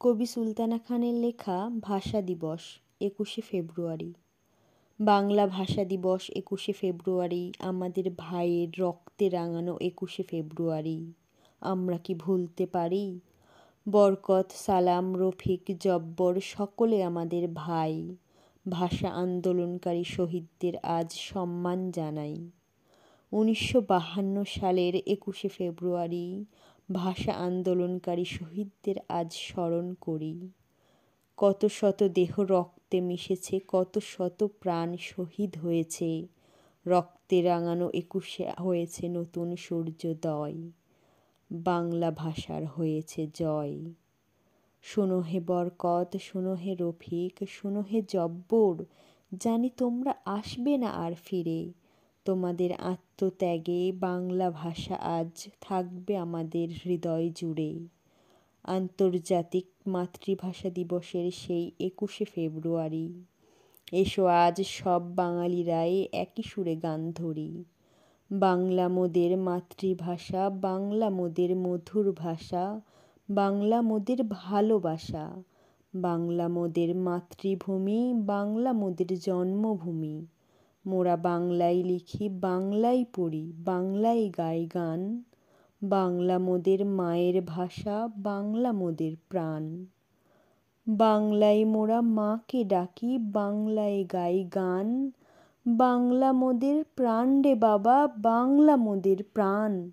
কবি সুলতানা খানের লেখা ভাষা দিবস ২১শে ফেব্রুয়ারি। বাংলা ভাষা দিবস ২১শে ফেব্রুয়ারি, আমাদের ভাইয়ের রক্তে রাঙানো ২১শে ফেব্রুয়ারি। আমরা কি ভুলতে পারি? বরকত, সালাম, রফিক, জব্বর সকলে আমাদের ভাই। ভাষা আন্দোলনকারী শহীদদের আজ সম্মান জানাই। ১৯৫২ সালের ২১শে ফেব্রুয়ারি ভাষা আন্দোলনকারী শহীদদের আজ স্মরণ করি। কত শত দেহ রক্তে মিশেছে, কত শত প্রাণ শহীদ হয়েছে। রক্তে রাঙানো ২১শে হয়েছে নতুন সূর্যোদয়। বাংলা ভাষার হয়েছে জয়। শোনো হে বরকত, শোনো হে রফিক, শোনো হে জব্বর, জানি তোমরা আসবে না আর ফিরে। তোমাদের আত্মত্যাগে বাংলা ভাষা আজ থাকবে আমাদের হৃদয় জুড়ে। আন্তর্জাতিক মাতৃভাষা দিবসের সেই ২১শে ফেব্রুয়ারি, এসো আজ সব বাঙালিরাই একই সুরে গান ধরি। বাংলা মোদের মাতৃভাষা, বাংলা মোদের মধুর ভাষা, বাংলা মোদের ভালোবাসা। বাংলা মোদের মাতৃভূমি, বাংলা মোদের জন্মভূমি। মোরা বাংলায় লিখি, বাংলায় পড়ি, বাংলায় গাই গান। বাংলা মোদের মায়ের ভাষা, বাংলা মোদের প্রাণ। বাংলায় মোরা মাকে ডাকি, বাংলায় গাই গান। বাংলা মোদের প্রাণ রে বাবা, বাংলা মোদের প্রাণ।